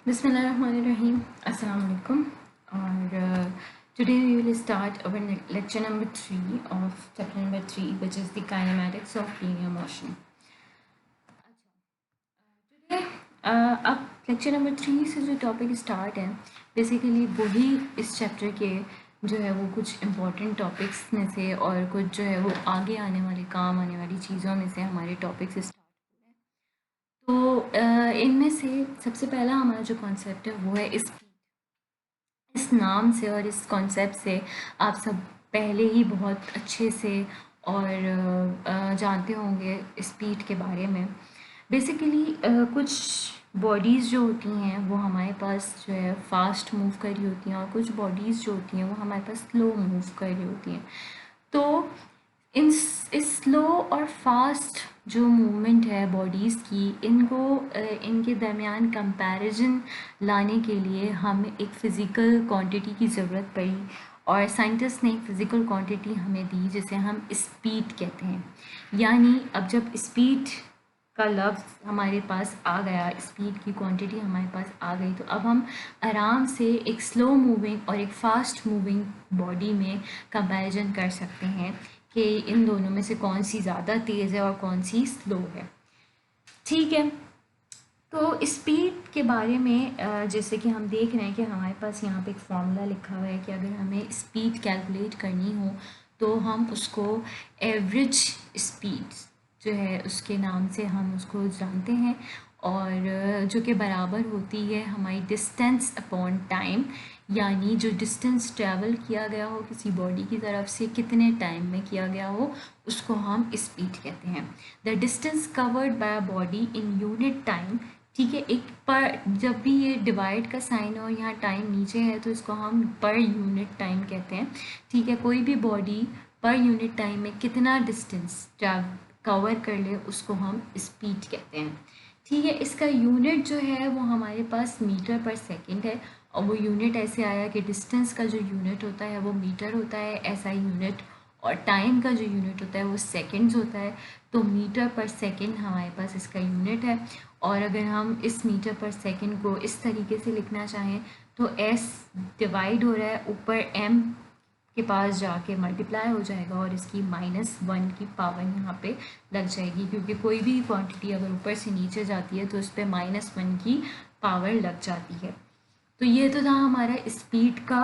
Bismillahirrahmanirrahim. Assalamu alaikum. और today we will start our lecture number 3 of chapter number 3, which is the kinematics of linear motion. Today अब lecture number 3 से जो topic start है basically वही इस chapter के जो है वो कुछ important topics में से और कुछ जो है वो आगे आने वाले काम आने वाली चीज़ों में से हमारे topics start। तो इनमें से सबसे पहला हमारा जो कॉन्सेप्ट है वो है इस नाम से और इस कॉन्सेप्ट से आप सब पहले ही बहुत अच्छे से और जानते होंगे स्पीड के बारे में। बेसिकली कुछ बॉडीज़ जो होती हैं वो हमारे पास जो है फास्ट मूव कर रही होती हैं और कुछ बॉडीज़ जो होती हैं वो हमारे पास स्लो मूव कर रही होती हैं। तो इस स्लो और फास्ट जो मूवमेंट है बॉडीज़ की इनके दरमियान कंपैरिजन लाने के लिए हमें एक फ़िज़िकल क्वांटिटी की ज़रूरत पड़ी और साइंटिस्ट ने एक फ़िज़िकल क्वांटिटी हमें दी जिसे हम स्पीड कहते हैं। यानी अब जब स्पीड का लफ्ज़ हमारे पास आ गया, स्पीड की क्वांटिटी हमारे पास आ गई, तो अब हम आराम से एक स्लो मूविंग और एक फास्ट मूविंग बॉडी में कंपैरिजन कर सकते हैं कि इन दोनों में से कौन सी ज़्यादा तेज़ है और कौन सी स्लो है। ठीक है, तो स्पीड के बारे में जैसे कि हम देख रहे हैं कि हमारे पास यहाँ पे एक फॉर्मूला लिखा हुआ है कि अगर हमें स्पीड कैलकुलेट करनी हो तो हम उसको एवरेज स्पीड जो है उसके नाम से हम उसको जानते हैं और जो कि बराबर होती है हमारी डिस्टेंस अपॉन टाइम, यानी जो डिस्टेंस ट्रैवल किया गया हो किसी बॉडी की तरफ से कितने टाइम में किया गया हो उसको हम स्पीड कहते हैं। The distance covered by a body in unit time. ठीक है, एक पर जब भी ये डिवाइड का साइन हो यहाँ टाइम नीचे है तो इसको हम पर यूनिट टाइम कहते हैं। ठीक है, कोई भी बॉडी पर यूनिट टाइम में कितना डिस्टेंस कवर कर ले उसको हम स्पीड कहते हैं। ठीक है, इसका यूनिट जो है वो हमारे पास मीटर पर सेकंड है और वो यूनिट ऐसे आया कि डिस्टेंस का जो यूनिट होता है वो मीटर होता है ऐसा यूनिट, और टाइम का जो यूनिट होता है वो सेकंड्स होता है। तो मीटर पर सेकंड हमारे पास इसका यूनिट है। और अगर हम इस मीटर पर सेकंड को इस तरीके से लिखना चाहें तो एस डिवाइड हो रहा है ऊपर एम के पास जाके मल्टीप्लाई हो जाएगा और इसकी -1 की पावर यहाँ पे लग जाएगी, क्योंकि कोई भी क्वांटिटी अगर ऊपर से नीचे जाती है तो उस पर -1 की पावर लग जाती है। तो ये तो था हमारा स्पीड का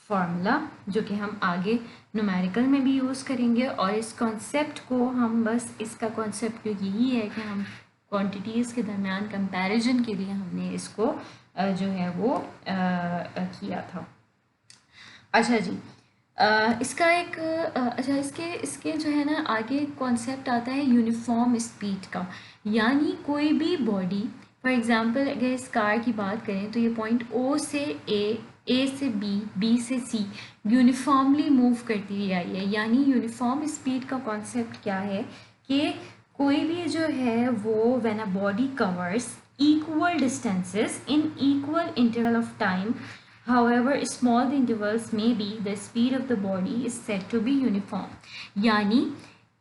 फॉर्मूला जो कि हम आगे न्यूमेरिकल में भी यूज़ करेंगे। और इस कॉन्सेप्ट को हम बस इसका कॉन्सेप्ट यही है कि हम क्वांटिटीज़ के दरमियान कंपैरिजन के लिए हमने इसको जो है वो किया था। अच्छा जी, इसका एक अच्छा इसके इसके जो है ना आगे कॉन्सेप्ट आता है यूनिफॉर्म स्पीड का। यानी कोई भी बॉडी, फॉर एग्जांपल अगर इस कार की बात करें तो ये पॉइंट ओ से ए से बी से सी यूनिफॉर्मली मूव करती हुई आई है। यानी यूनिफॉर्म स्पीड का कॉन्सेप्ट क्या है कि कोई भी जो है वो when a body covers equal distances in equal interval of time, however small the intervals may be, the speed of the body is said to be uniform. यानी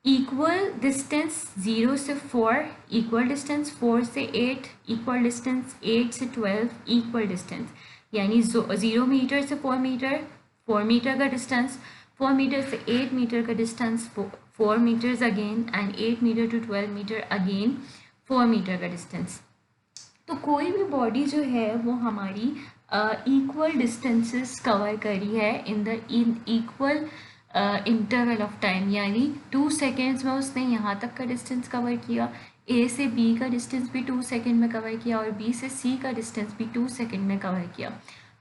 इक्वल डिस्टेंस 0 से 4, इक्वल डिस्टेंस 4 से 8, equal distance 8 से 12, equal distance यानी 0 metre से 4 metre, 4 metre का distance, 4 metre से 8 metre का distance, 4 metres again, and 8 metre to 12 metre again 4 metre का डिस्टेंस। तो कोई भी बॉडी जो है वो हमारी इक्वल डिस्टेंसेस कवर करी है in equal interval of time. यानी 2 सेकेंड्स में उसने यहाँ तक का डिस्टेंस कवर किया, ए से बी का डिस्टेंस भी 2 सेकेंड में कवर किया और बी से सी का डिस्टेंस भी 2 सेकेंड में कवर किया।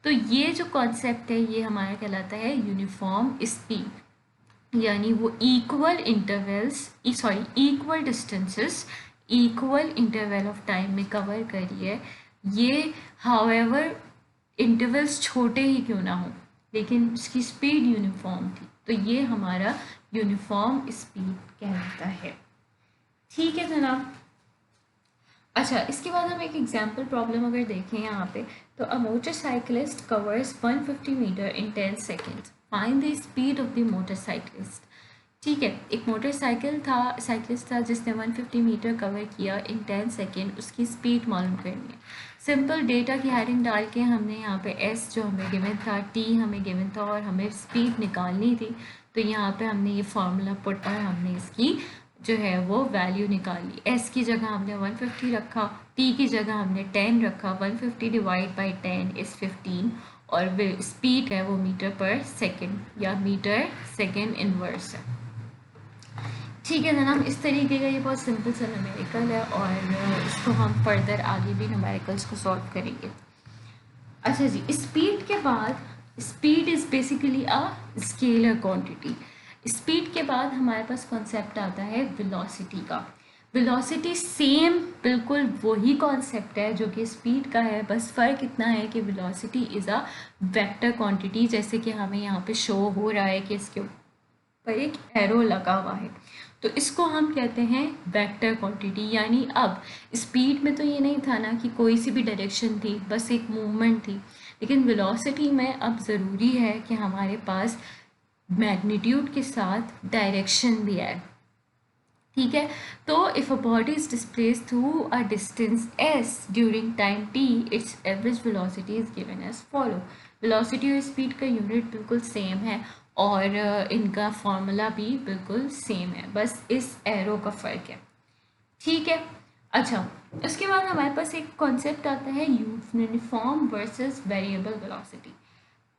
तो ये जो कॉन्सेप्ट है ये हमारा कहलाता है यूनिफॉर्म स्पीड। यानी वो equal intervals equal distances equal interval of time में कवर करी है। ये हाउएवर इंटरवल्स छोटे ही क्यों ना हो लेकिन उसकी स्पीड यूनिफॉर्म थी, तो ये हमारा यूनिफॉर्म स्पीड कहलाता है। ठीक है जनाब। अच्छा, इसके बाद हम एक एग्जाम्पल प्रॉब्लम अगर देखें यहाँ पे, तो a motorcyclist covers 150 metre in 10 seconds, find the speed of the motorcyclist. ठीक है, एक साइकिलिस्ट था जिसने 150 मीटर कवर किया इन 10 सेकेंड, उसकी स्पीड मालूम करनी है। सिंपल डेटा की हेडिंग डाल के हमने यहाँ पे एस जो हमें गिवन था, टी हमें गिवन था और हमें स्पीड निकालनी थी, तो यहाँ पे हमने ये फार्मूला पुट और हमने इसकी जो है वो वैल्यू निकाली। एस की जगह हमने 150 रखा, टी की जगह हमने 10 रखा, 150 डिवाइड बाई 10 इज़ 15 और स्पीड है वो मीटर पर सेकेंड या मीटर सेकेंड इनवर्स है। ठीक है जनाब, इस तरीके का ये बहुत सिंपल सा न्यूमेरिकल है और इसको हम फर्दर आगे भी न्यूमेरिकल्स को सॉल्व करेंगे। अच्छा जी, स्पीड के बाद, speed is basically a scalar quantity. Speed के बाद हमारे पास कॉन्सेप्ट आता है वेलोसिटी का। वेलोसिटी सेम बिल्कुल वही कॉन्सेप्ट है जो कि स्पीड का है, बस फ़र्क इतना है कि velocity is a vector quantity, जैसे कि हमें यहाँ पे शो हो रहा है कि इसके पर एक एरो लगा हुआ है, तो इसको हम कहते हैं वेक्टर क्वांटिटी। यानी अब स्पीड में तो ये नहीं था ना कि कोई सी भी डायरेक्शन थी, बस एक मूवमेंट थी, लेकिन वेलोसिटी में अब ज़रूरी है कि हमारे पास मैग्नीट्यूड के साथ डायरेक्शन भी है। ठीक है, तो if a body is displaced through a distance s during time t, its average velocity is given as follow. Velocity और स्पीड का यूनिट बिल्कुल सेम है और इनका फॉर्मूला भी बिल्कुल सेम है, बस इस एरो का फ़र्क है। ठीक है, अच्छा उसके बाद हमारे पास एक कॉन्सेप्ट आता है यूनिफॉर्म वर्सेस वेरिएबल वेलोसिटी।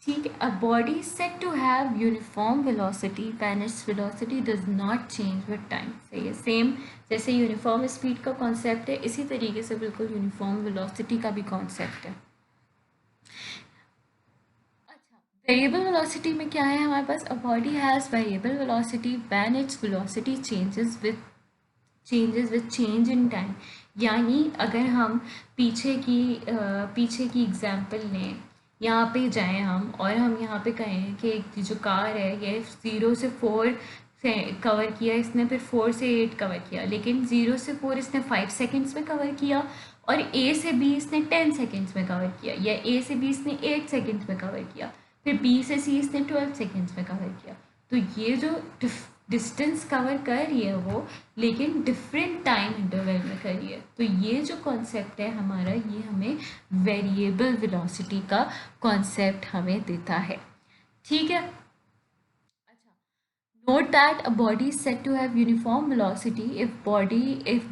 ठीक है, a body is said to have uniform velocity when its velocity does not change with time। सही है, सेम जैसे यूनिफॉर्म स्पीड का कॉन्सेप्ट है, इसी तरीके से बिल्कुल यूनिफॉर्म वेलोसिटी का भी कॉन्सेप्ट है। अच्छा, वेरिएबल वेलोसिटी में क्या है हमारे पास, a body has variable velocity when its velocity changes with change in time। यानी अगर हम पीछे की एग्जांपल लें, यहाँ पे जाएं हम और हम यहाँ पे कहें कि जो कार है ये 0 से 4 से कवर किया इसने, फिर 4 से 8 कवर किया, लेकिन 0 से 4 इसने 5 सेकेंड्स में कवर किया और A से B इसने 10 सेकेंड्स में कवर किया, या A से B इसने 8 सेकेंड्स में कवर किया, फिर B से C इसने 12 सेकेंड्स में कवर किया। तो ये जो डिस्टेंस कवर कर रही है वो, लेकिन डिफरेंट टाइम इंटरवल में कर रही है, तो ये जो कॉन्सेप्ट है हमारा, ये हमें वेरिएबल वेलोसिटी का कॉन्सेप्ट हमें देता है। ठीक है, अच्छा, note that a body is said to have uniform velocity if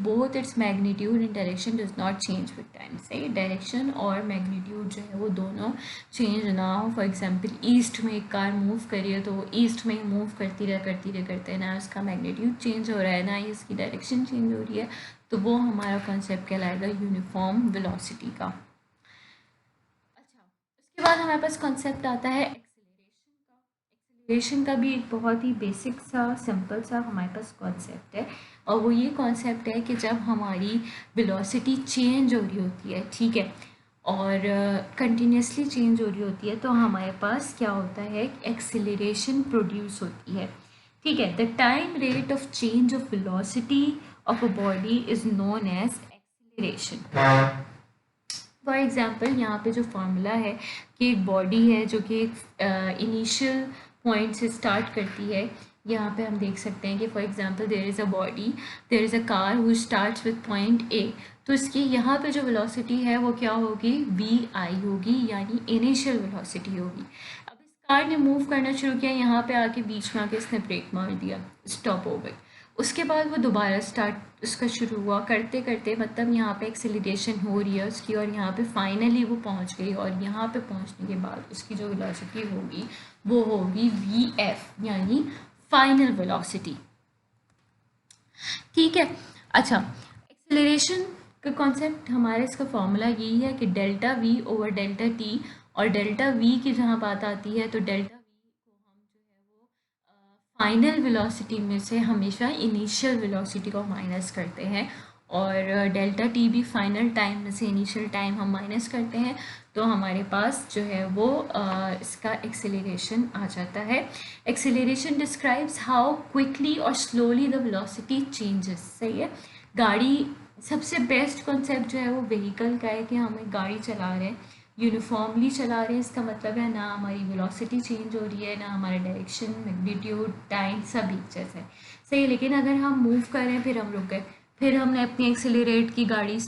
both its magnitude and direction does not change with time. सही, डायरेक्शन और मैग्नीट्यूड जो है वो दोनों चेंज ना हो। फॉर एग्जांपल ईस्ट में एक कार मूव कर रही है तो वो ईस्ट में ही मूव करते ना उसका मैग्नीट्यूड चेंज हो रहा है ना ही उसकी डायरेक्शन चेंज हो रही है, तो वो हमारा कॉन्सेप्ट कहलाएगा यूनिफॉर्म वेलोसिटी का। अच्छा, उसके बाद हमारे पास कॉन्सेप्ट आता है एक्सेलरेशन का भी एक बहुत ही बेसिक सा सिंपल सा हमारे पास कॉन्सेप्ट है, और वो ये कॉन्सेप्ट है कि जब हमारी वेलोसिटी चेंज हो रही होती है, ठीक है, और कंटिन्यूसली चेंज हो रही होती है, तो हमारे पास क्या होता है, एक्सेलरेशन प्रोड्यूस होती है। ठीक है, the time rate of change of velocity of a body is known as acceleration. For example यहाँ पे जो फार्मूला है कि एक बॉडी है जो कि एक इनिशियल पॉइंट से स्टार्ट करती है, यहाँ पे हम देख सकते हैं कि for example there is a car who starts with point A, तो इसकी यहाँ पे जो वेलोसिटी है वो क्या होगी, वी आई होगी, यानी इनिशियल वेलोसिटी होगी। अब इस कार ने मूव करना शुरू किया, यहाँ पे आके बीच में आके इसने ब्रेक मार दिया, स्टॉप हो गई, उसके बाद वो दोबारा स्टार्ट उसका शुरू हुआ करते करते, मतलब यहाँ पे एक्सेलरेशन हो रही है उसकी और यहाँ पे फाइनली वो पहुँच गई, और यहाँ पे पहुँचने के बाद उसकी जो वेलोसिटी होगी वो होगी वी एफ, यानी फाइनल वेलोसिटी। ठीक है, अच्छा, एक्सेलरेशन का कॉन्सेप्ट हमारे इसका फॉर्मूला यही है कि delta we over delta T, और डेल्टा वी की जहाँ बात आती है तो डेल्टा फाइनल वेलोसिटी में से हमेशा इनिशियल वेलोसिटी को माइनस करते हैं, और डेल्टा टी भी फाइनल टाइम में से इनिशियल टाइम हम माइनस करते हैं, तो हमारे पास जो है वो इसका एक्सेलरेशन आ जाता है। एक्सेलरेशन डिस्क्राइब्स हाउ क्विकली और स्लोली द वेलोसिटी चेंजेस। सही है, गाड़ी सबसे बेस्ट कॉन्सेप्ट जो है वो व्हीकल का है कि हम एक गाड़ी चला रहे हैं, यूनिफॉर्मली चला रहे हैं, इसका मतलब है ना हमारी वेलोसिटी चेंज हो रही है, ना हमारा डायरेक्शन, मैग्नीट्यूड, टाइम सब एक जैसा है। सही है, लेकिन अगर हम मूव कर रहे हैं फिर हम रुक गए, फिर हमने अपनी एक्सेलरेट की गाड़ी